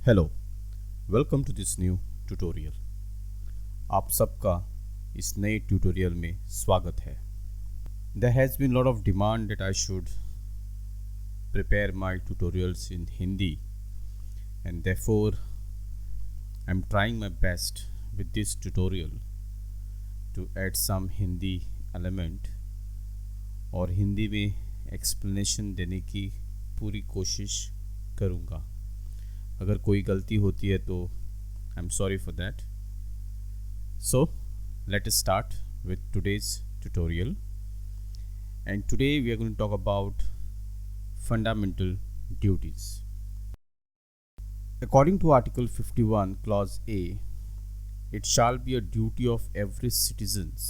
Hello welcome to this new tutorial. आप सबका इस नए ट्यूटोरियल में स्वागत है। There has been lot of demand that I should prepare my tutorials in Hindi, and therefore I'm trying my best with this tutorial to add some Hindi element और हिंदी में explanation देने की पूरी कोशिश करूँगा। अगर कोई गलती होती है तो I am sorry for that. So let us start with today's tutorial, and today we are going to talk about fundamental duties. According to Article 51 Clause A, it shall be a duty of every citizens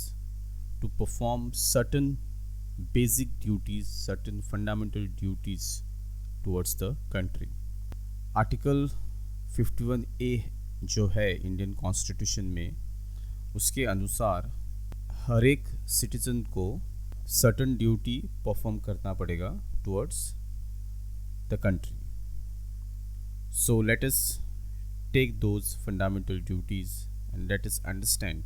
to perform certain basic duties, certain fundamental duties towards the country. Article 51A जो है Indian constitution में, उसके अनुसार हर एक citizen को certain duty perform करना पड़ेगा towards the country. So let us take those fundamental duties and let us understand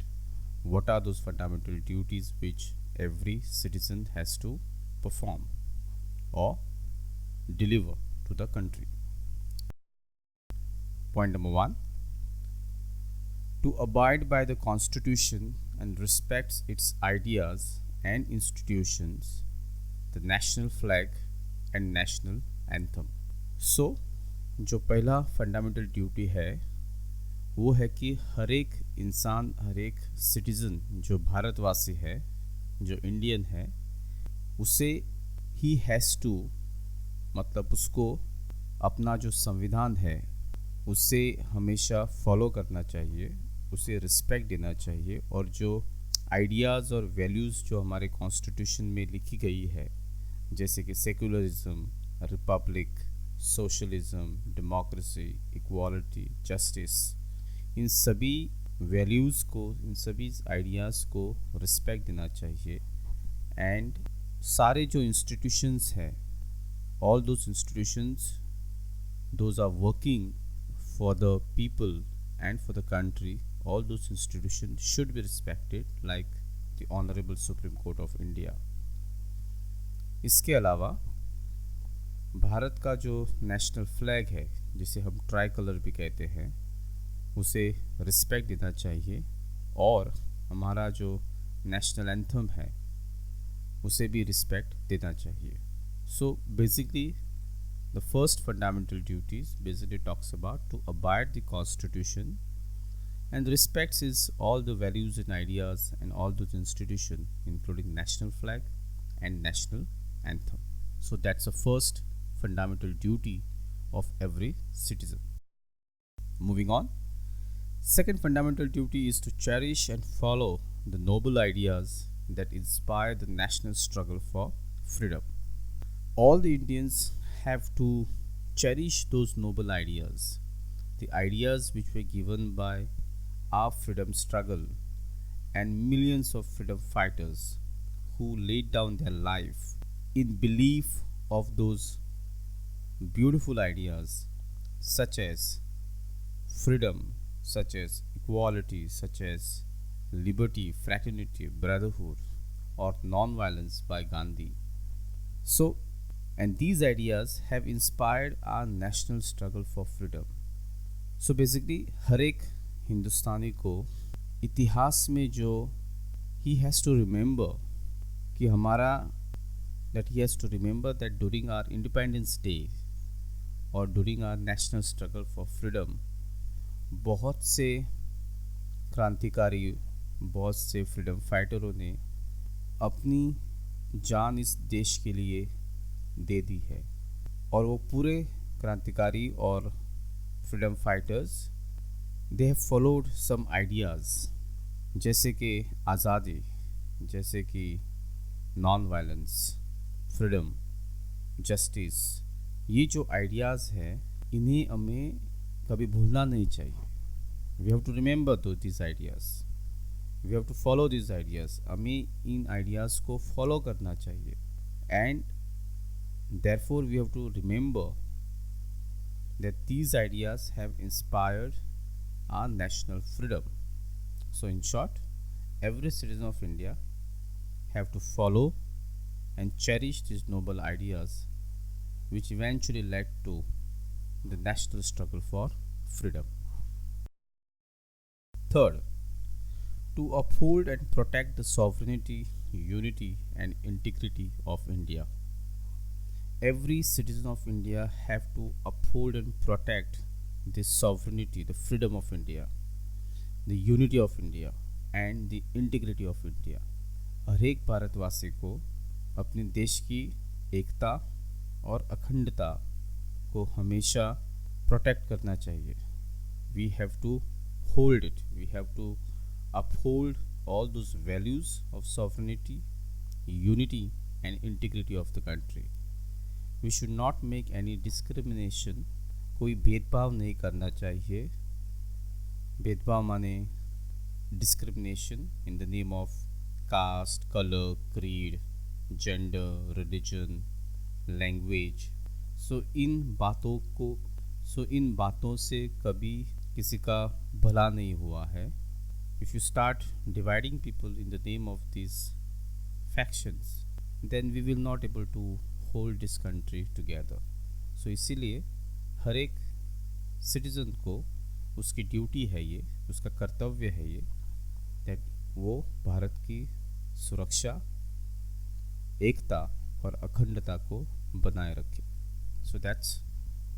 what are those fundamental duties which every citizen has to perform or deliver to the country. Point number 1, to abide by the Constitution and respects its ideas and institutions, the national flag and national anthem. So, जो पहला fundamental duty है वो है कि हर एक इंसान, हर एक citizen जो भारतवासी है, जो इंडियन है, उसे ही हैज़ टू, मतलब उसको अपना जो संविधान है उसे हमेशा फॉलो करना चाहिए, उसे रिस्पेक्ट देना चाहिए, और जो आइडियाज़ और वैल्यूज़ जो हमारे कॉन्स्टिट्यूशन में लिखी गई है, जैसे कि secularism, republic, socialism, democracy, equality, justice, इन सभी वैल्यूज़ को, इन सभी आइडियाज़ को रिस्पेक्ट देना चाहिए. एंड सारे जो इंस्टीट्यूशंस हैं, all those institutions, those are working for the people and for the country, all those institutions should be respected like the Honorable Supreme Court of India. इसके अलावा भारत का जो नेशनल फ्लैग है, जिसे हम ट्राई कलर भी कहते हैं, उसे रिस्पेक्ट देना चाहिए, और हमारा जो नेशनल एंथम है उसे भी रिस्पेक्ट देना चाहिए. So basically the first fundamental duties basically talks about to abide the constitution and respects is all the values and ideas and all those institutions including national flag and national anthem. So that's the first fundamental duty of every citizen. Moving on, second fundamental duty is to cherish and follow the noble ideas that inspire the national struggle for freedom. All the Indians have to cherish those noble ideas, the ideas which were given by our freedom struggle and millions of freedom fighters who laid down their life in belief of those beautiful ideas such as freedom, such as equality, such as liberty, fraternity, brotherhood, or non-violence by Gandhi. So, and these ideas have inspired our national struggle for freedom. So basically हर एक हिंदुस्तानी को इतिहास में जो he has to remember कि हमारा, that he has to remember that during our Independence Day or during our national struggle for freedom, बहुत से क्रांतिकारी, बहुत से फ्रीडम फाइटरों ने अपनी जान इस देश के लिए दे दी है, और वो पूरे क्रांतिकारी और freedom fighters, they have followed some ideas, जैसे कि आज़ादी, जैसे कि नॉन वायलेंस, फ्रीडम, जस्टिस. ये जो आइडियाज़ हैं इन्हें हमें कभी भूलना नहीं चाहिए. We have to remember this ideas, we have to follow this ideas. हमें इन आइडियाज़ को फॉलो करना चाहिए, and therefore we have to remember that these ideas have inspired our national freedom. So in short, every citizen of India have to follow and cherish these noble ideas which eventually led to the national struggle for freedom. Third, to uphold and protect the sovereignty, unity and integrity of India. Every citizen of India have to uphold and protect the sovereignty, the freedom of India, the unity of India and the integrity of India. हर एक भारतवासी को अपने देश की एकता और अखंडता को हमेशा प्रोटेक्ट करना चाहिए. We have to hold it. We have to uphold all those values of sovereignty, unity and integrity of the country. We should not make any discrimination. कोई भेदभाव नहीं करना चाहिए. भेदभाव माने discrimination in the name of caste, color, creed, gender, religion, language. So इन बातों से कभी किसी का भला नहीं हुआ है. If you start dividing people in the name of these factions, then we will not able to hold this country together. So इसीलिए हर एक सिटीजन को उसकी ड्यूटी है, ये उसका कर्तव्य है ये, that वो भारत की सुरक्षा, एकता और अखंडता को बनाए रखे. So that's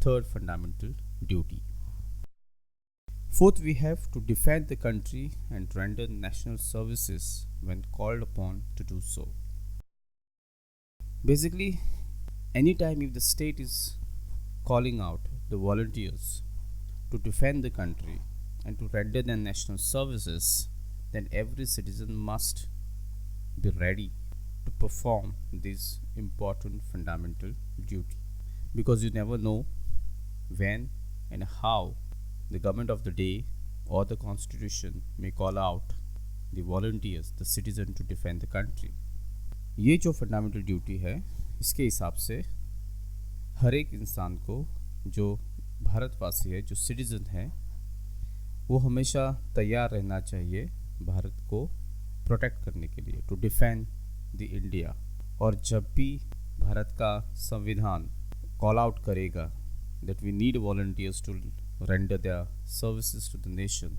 third fundamental duty. Fourth, we have to defend the country and render national services when called upon to do so. Basically, anytime if the state is calling out the volunteers to defend the country and to render their national services, then every citizen must be ready to perform this important fundamental duty, because you never know when and how the government of the day or the constitution may call out the volunteers, the citizen, to defend the country. ये जो fundamental duty है, इसके हिसाब से हर एक इंसान को, जो भारतवासी है, जो सिटीज़न है, वो हमेशा तैयार रहना चाहिए भारत को प्रोटेक्ट करने के लिए, टू डिफेंड द इंडिया. और जब भी भारत का संविधान कॉल आउट करेगा that we need volunteers to render their services to the nation,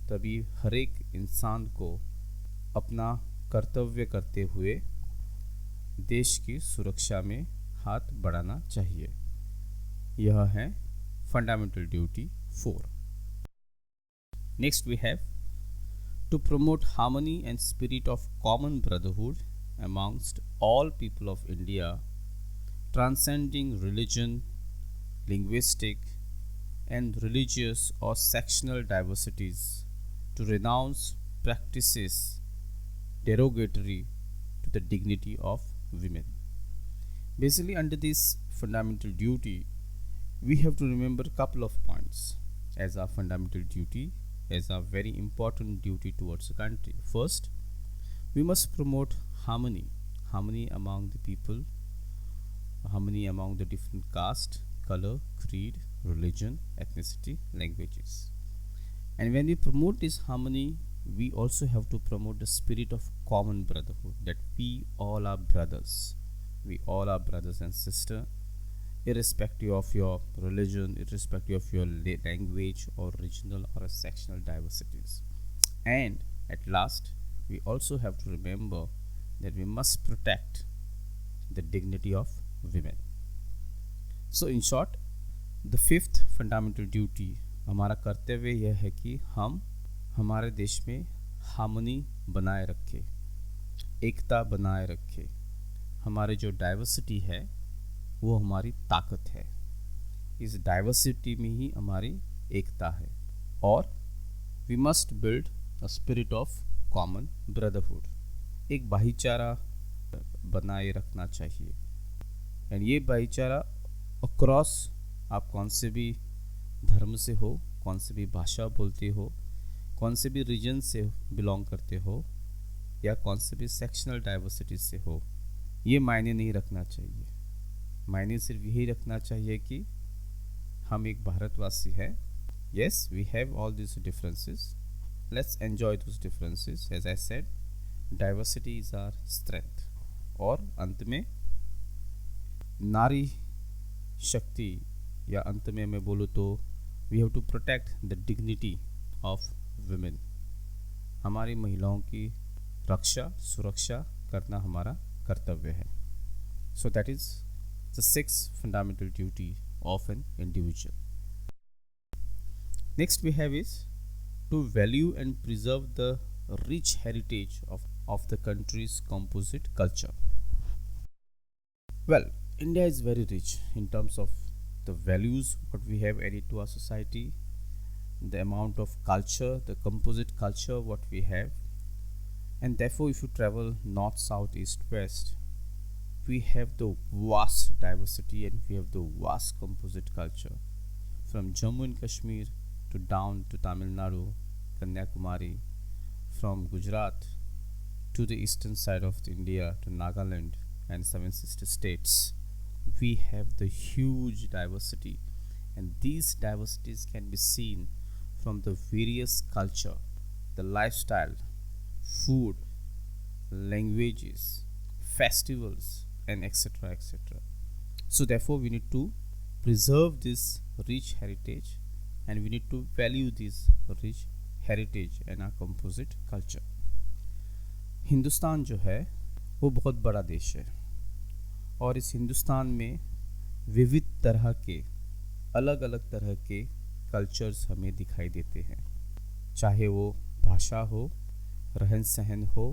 तभी हर एक इंसान को अपना कर्तव्य करते हुए देश की सुरक्षा में हाथ बढ़ाना चाहिए. यह है fundamental duty 4. Next we have to promote harmony and spirit of common brotherhood amongst all people of India, transcending religion, linguistic and religious or sectional diversities, to renounce practices derogatory to the dignity of women. Basically, under this fundamental duty, we have to remember a couple of points as our fundamental duty, as our very important duty towards the country. First, we must promote harmony among the people, harmony among the different caste, color, creed, religion, ethnicity, languages. And when we promote this harmony, we also have to promote the spirit of common brotherhood, that we all are brothers. We all are brothers and sisters, irrespective of your religion, irrespective of your language or regional or sectional diversities. And at last, we also have to remember that we must protect the dignity of women. So in short, the fifth fundamental duty, हमारा कर्तव्य यह है कि हम हमारे देश में harmony बनाए रखें, एकता बनाए रखें. हमारे जो डाइवर्सिटी है वो हमारी ताकत है. इस डाइवर्सिटी में ही हमारी एकता है. और we must build a spirit of common brotherhood, एक भाईचारा बनाए रखना चाहिए. एंड ये भाईचारा अक्रॉस, आप कौन से भी धर्म से हो, कौन से भी भाषा बोलते हो, कौन से भी रीजन से बिलोंग करते हो, या कौन से भी सेक्शनल डाइवर्सिटी से हो, ये मायने नहीं रखना चाहिए. मायने सिर्फ यही रखना चाहिए कि हम एक भारतवासी हैं. Yes, we have all these differences. Let's enjoy those differences. As I said, diversity is our strength. और अंत में नारी शक्ति, या अंत में मैं बोलूँ तो we have to protect the dignity of women. हमारी महिलाओं की रक्षा सुरक्षा करना हमारा कर्तव्य है. So that is the 6th fundamental duty of an individual. Next we have is to value and preserve the rich heritage of the country's composite culture. Well, India is very rich in terms of the values what we have added to our society, the amount of culture, the composite culture what we have, and therefore if you travel north, south, east, west, we have the vast diversity and we have the vast composite culture from Jammu and Kashmir to down to Tamil Nadu, Kanyakumari, from Gujarat to the eastern side of India to Nagaland and 760 states. We have the huge diversity, and these diversities can be seen from the various culture, the lifestyle, food, languages, festivals, and etc. etc. So therefore we need to preserve this rich heritage, and we need to value this rich heritage and our composite culture. Hindustan जो है वो बहुत बड़ा देश है, और इस हिंदुस्तान में विविध तरह के अलग अलग तरह के कल्चर्स हमें दिखाई देते हैं, चाहे वो भाषा हो, रहन सहन हो,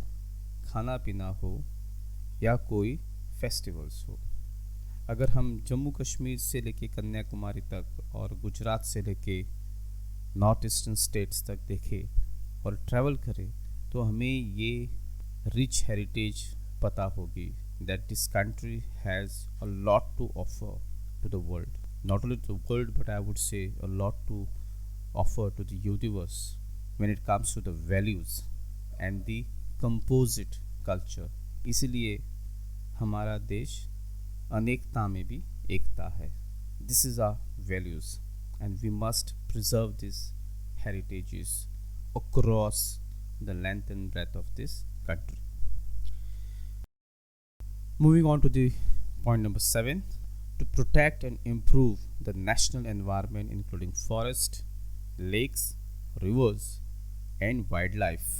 खाना पीना हो, या कोई फेस्टिवल्स हो. अगर हम जम्मू कश्मीर से लेके कन्याकुमारी तक और गुजरात से लेके नॉर्थ ईस्टर्न स्टेट्स तक देखें और ट्रैवल करें, तो हमें ये रिच हेरिटेज पता होगी that this country has a lot to offer to the world. Not only to the world, but I would say a lot to offer to the universe when it comes to the values and the composite culture. इसलिए हमारा देश अनेकता में भी एकता है. This is our values, and we must preserve these heritages across the length and breadth of this country. Moving on to the point number 7, to protect and improve the national environment including forest, lakes, rivers, and wildlife,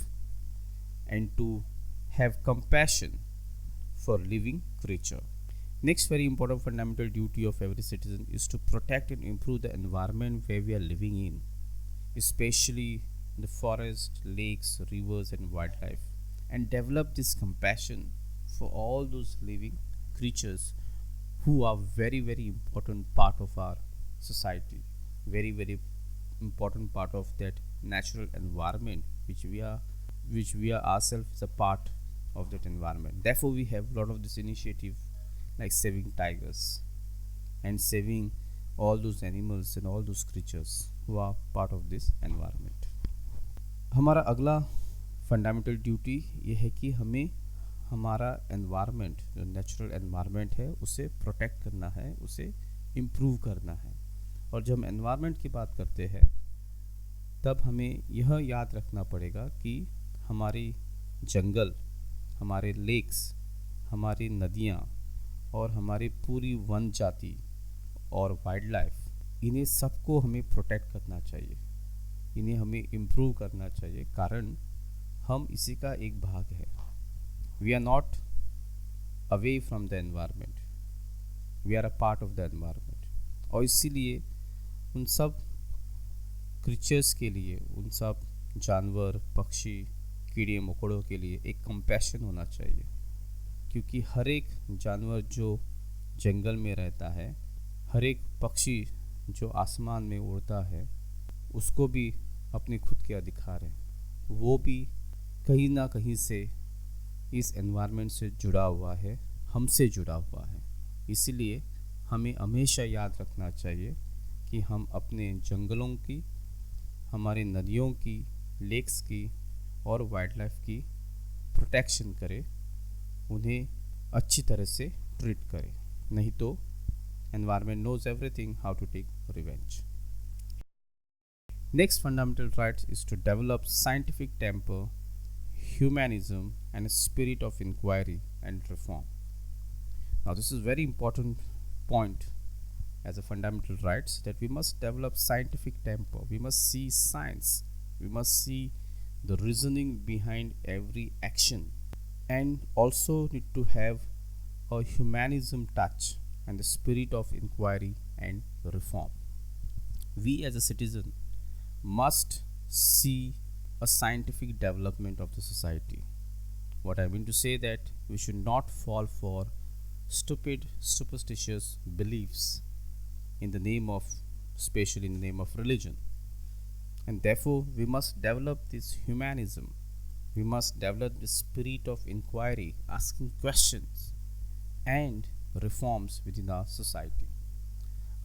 and to have compassion for living creature. Next very important fundamental duty of every citizen is to protect and improve the environment where we are living in, especially the forest, lakes, rivers, and wildlife, and develop this compassion for all those living creatures who are very very important part of our society, very very important part of that natural environment which we are ourselves a part of that environment. Therefore we have a lot of this initiative like saving tigers and saving all those animals and all those creatures who are part of this environment. हमारा अगला fundamental duty ये है कि हमें हमारा environment, जो natural environment है, उसे प्रोटेक्ट करना है, उसे इम्प्रूव करना है. और जब हम एनवायरनमेंट की बात करते हैं तब हमें यह याद रखना पड़ेगा कि हमारी जंगल, हमारे लेक्स, हमारी नदियाँ और हमारी पूरी वन जाति और वाइल्ड लाइफ, इन्हें सबको हमें प्रोटेक्ट करना चाहिए, इन्हें हमें इम्प्रूव करना चाहिए, कारण हम इसी का एक भाग है. We are not away from the environment, we are a part of the environment. और इसीलिए उन सब क्रीचर्स के लिए, उन सब जानवर, पक्षी, कीड़े मकोड़ों के लिए एक कंपैशन होना चाहिए, क्योंकि हर एक जानवर जो जंगल में रहता है, हर एक पक्षी जो आसमान में उड़ता है, उसको भी अपने खुद के अधिकार है, वो भी कहीं ना कहीं से इस एनवायरनमेंट से जुड़ा हुआ है, हमसे जुड़ा हुआ है. इसीलिए हमें हमेशा याद रखना चाहिए कि हम अपने जंगलों की, हमारे नदियों की, लेक्स की और वाइल्ड लाइफ की प्रोटेक्शन करें, उन्हें अच्छी तरह से ट्रीट करें. नहीं तो Environment knows everything how to take revenge. Next fundamental right is to develop scientific temper, humanism, and a spirit of inquiry and reform. Now, this is very important point as a fundamental rights, that we must develop scientific temper. We must see science. We must see the reasoning behind every action, and also need to have a humanism touch and the spirit of inquiry and reform. We as a citizen must see a scientific development of the society. What I mean to say that we should not fall for stupid, superstitious beliefs in the name of, especially in the name of religion. And therefore, we must develop this humanism. We must develop the spirit of inquiry, asking questions, and reforms within our society.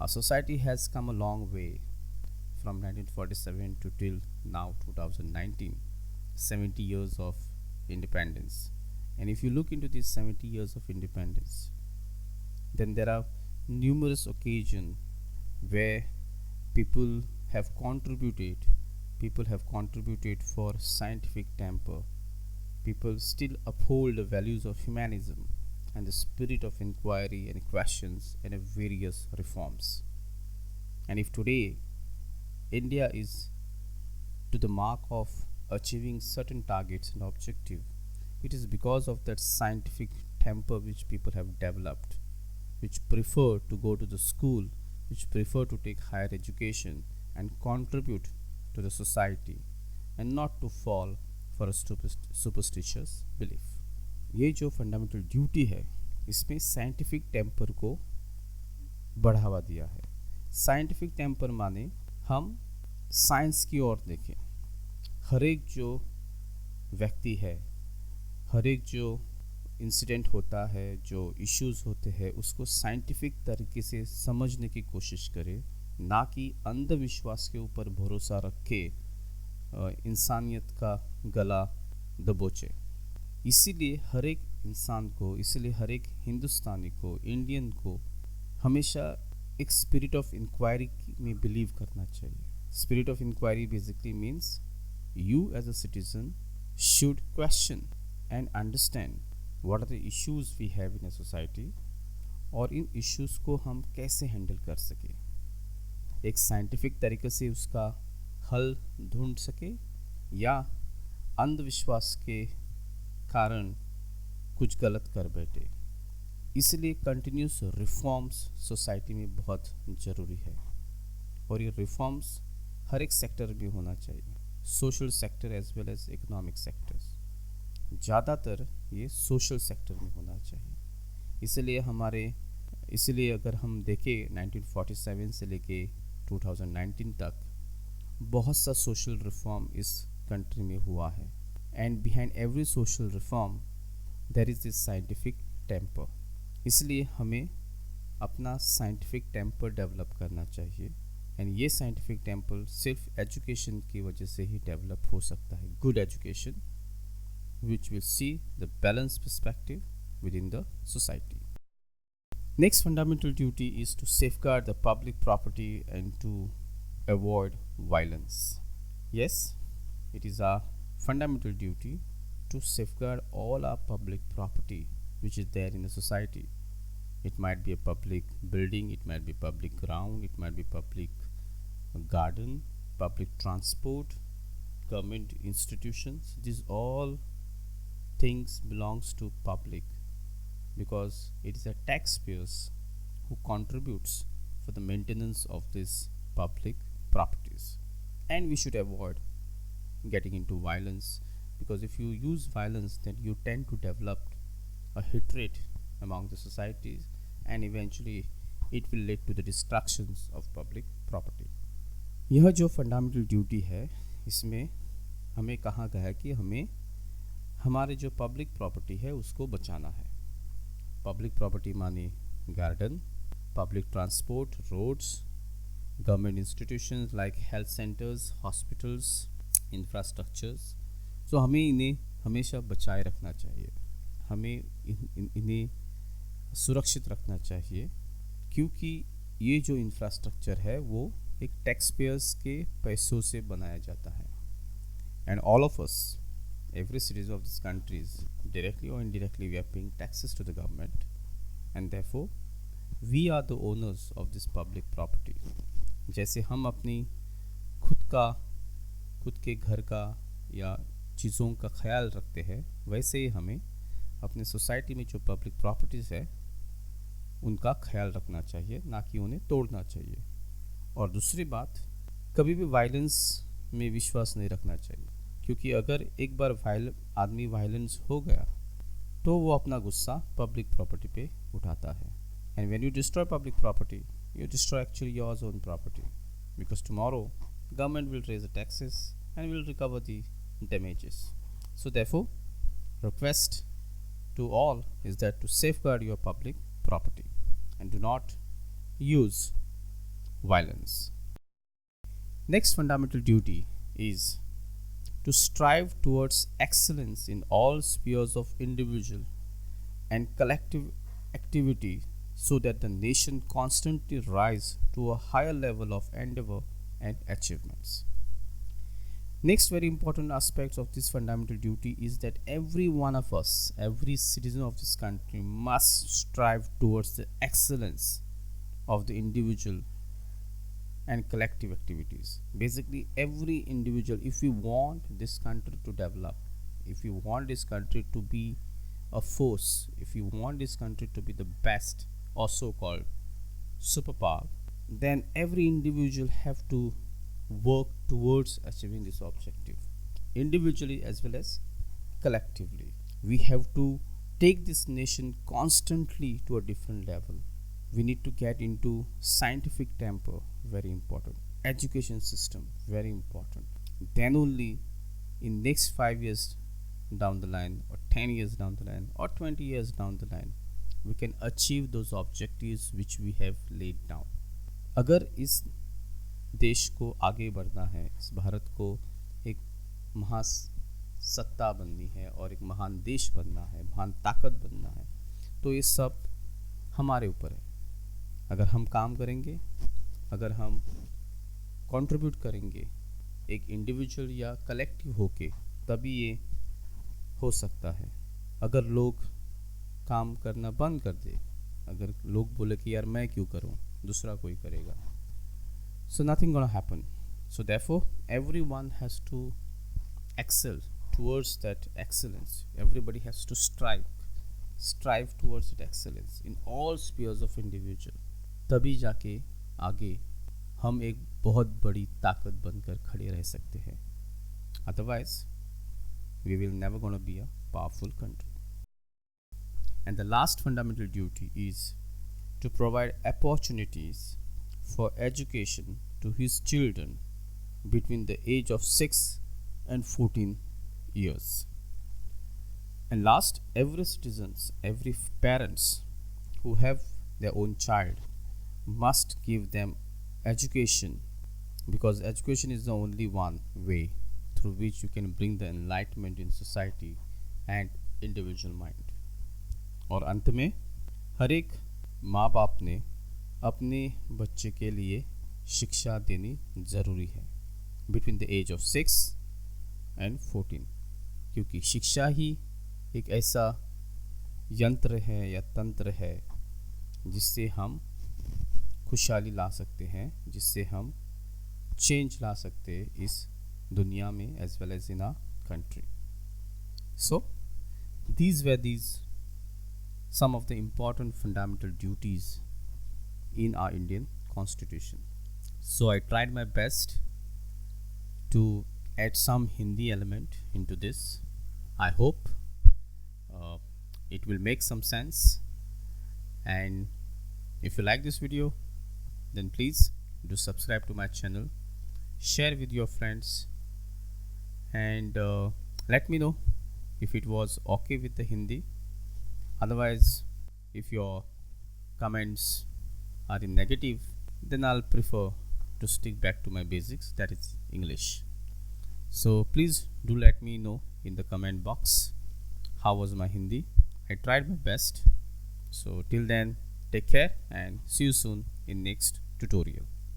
Our society has come a long way from 1947 to till now 2019, 70 years of independence. And if you look into these 70 years of independence, then there are numerous occasions where people have contributed for scientific temper. People still uphold the values of humanism and the spirit of inquiry and questions and various reforms. And if today India is to the mark of achieving certain targets and objectives, it is because of that scientific temper which people have developed, which prefer to go to the school, which prefer to take higher education and contribute to the society, and not to fall for a superstitious belief. ये जो fundamental duty है, इसमें scientific temper को बढ़ावा दिया है. Scientific temper माने हम साइंस की ओर देखें. हर एक जो व्यक्ति है, हर एक जो इंसिडेंट होता है, जो इश्यूज होते हैं, उसको साइंटिफिक तरीके से समझने की कोशिश करें, ना कि अंधविश्वास के ऊपर भरोसा रख के इंसानियत का गला दबोचे. इसीलिए हर एक इंसान को, इसीलिए हर एक हिंदुस्तानी को, इंडियन को हमेशा एक स्पिरिट ऑफ इंक्वायरी में बिलीव करना चाहिए. Spirit of inquiry basically means you as a citizen should question and understand what are the issues we have in a society, और इन इश्यूज़ को हम कैसे हैंडल कर सकें, एक साइंटिफिक तरीके से उसका हल ढूंढ सके, या अंधविश्वास के कारण कुछ गलत कर बैठे. इसलिए कंटिन्यूस रिफॉर्म्स सोसाइटी में बहुत ज़रूरी है, और ये रिफॉर्म्स हर एक सेक्टर में होना चाहिए, social sector as well as economic sectors. ज़्यादातर ये सोशल सेक्टर में होना चाहिए. इसलिए अगर हम देखें 1947 से लेके 2019 तक बहुत सा सोशल रिफॉर्म इस कंट्री में हुआ है. And behind every social reform there is this scientific temper. इसलिए हमें अपना साइंटिफिक टेम्पर डेवलप करना चाहिए. एंड ये साइंटिफिक टेम्पर सिर्फ एजुकेशन की वजह से ही डेवलप हो सकता है. Good education which will see the balanced perspective within the society. Next fundamental duty is to safeguard the public property and to avoid violence. Yes, it is our fundamental duty to safeguard all our public property which is there in the society. It might be a public building, it might be public ground, it might be public garden, public transport, government institutions. These all things belongs to public, because it is a taxpayers who contributes for the maintenance of these public properties. And we should avoid getting into violence, because if you use violence, then you tend to develop a hatred among the societies, and eventually it will lead to the destructions of public property. यह जो fundamental duty है, इसमें हमें कहा गया है कि हमें हमारे जो पब्लिक प्रॉपर्टी है उसको बचाना है. पब्लिक प्रॉपर्टी माने garden, public transport, roads, government institutions like health centres, hospitals, infrastructures. तो हमें इन्हें हमेशा बचाए रखना चाहिए, हमें इन्हें सुरक्षित रखना चाहिए. क्योंकि ये जो इंफ्रास्ट्रक्चर है वो एक टैक्स पेयर्स के पैसों से बनाया जाता है and all of us every citizen of this country is directly or indirectly we are paying taxes to the government and therefore we are the owners of this public property. जैसे हम अपनी खुद के घर का या चीज़ों का ख्याल रखते हैं वैसे ही हमें अपने सोसाइटी में जो पब्लिक प्रॉपर्टीज़ है उनका ख्याल रखना चाहिए, ना कि उन्हें तोड़ना चाहिए। और दूसरी बात, कभी भी वायलेंस में विश्वास नहीं रखना चाहिए, क्योंकि अगर एक बार आदमी वायलेंस हो गया तो वो अपना गुस्सा पब्लिक प्रॉपर्टी पे उठाता है। And when you destroy public property you destroy actually yours own property, because tomorrow government will raise the taxes and will recover the damages. So therefore, request to all is that to safeguard your public property and do not use violence. Next fundamental duty is to strive towards excellence in all spheres of individual and collective activity so that the nation constantly rise to a higher level of endeavor and achievements. Next very important aspect of this fundamental duty is that every one of us, every citizen of this country must strive towards the excellence of the individual and collective activities. Basically every individual, if we want this country to develop, if we want this country to be a force, if we want this country to be the best or so-called superpower, then every individual have to work towards achieving this objective, individually as well as collectively. We have to take this nation constantly to a different level. We need to get into scientific temper, very important, education system, very important. Then only in next 5 years down the line or 10 years down the line or 20 years down the line we can achieve those objectives which we have laid down. अगर इस देश को आगे बढ़ना है, इस भारत को एक महासत्ता बननी है और एक महान देश बनना है, महान ताकत बनना है, तो ये सब हमारे ऊपर है। अगर हम काम करेंगे, अगर हम कंट्रीब्यूट करेंगे एक इंडिविजुअल या कलेक्टिव होके, तभी ये हो सकता है। अगर लोग काम करना बंद कर दे, अगर लोग बोले कि यार मैं क्यों करूं, दूसरा कोई करेगा, so nothing gonna happen. So therefore everyone has to excel towards that excellence. Everybody has to strive towards that excellence in all spheres of individual. तभी जाके आगे हम एक बहुत बड़ी ताकत बनकर खड़े रह सकते हैं। Otherwise we will never gonna be a powerful country. And the last fundamental duty is to provide opportunities for education to his children between the age of 6 and 14 years. And last, every citizens, every parents who have their own child must give them education, because education is the only one way through which you can bring the enlightenment in society and individual mind. और अंत में हर एक माँ बाप ने अपने बच्चे के लिए शिक्षा देनी ज़रूरी है between the age of 6 and 14, क्योंकि शिक्षा ही एक ऐसा यंत्र है या तंत्र है जिससे हम खुशहाली ला सकते हैं, जिससे हम चेंज ला सकते हैं इस दुनिया में as well as in our country. सो these some of the important fundamental duties in our Indian Constitution. So I tried my best to add some Hindi element into this. I hope it will make some sense, and if you like this video then please do subscribe to my channel, share with your friends, and let me know if it was okay with the Hindi. Otherwise, if your comments are in negative, then I'll prefer to stick back to my basics, that is English. So please do let me know in the comment box how was my Hindi. I tried my best. So till then, Take care and see you soon in next tutorial.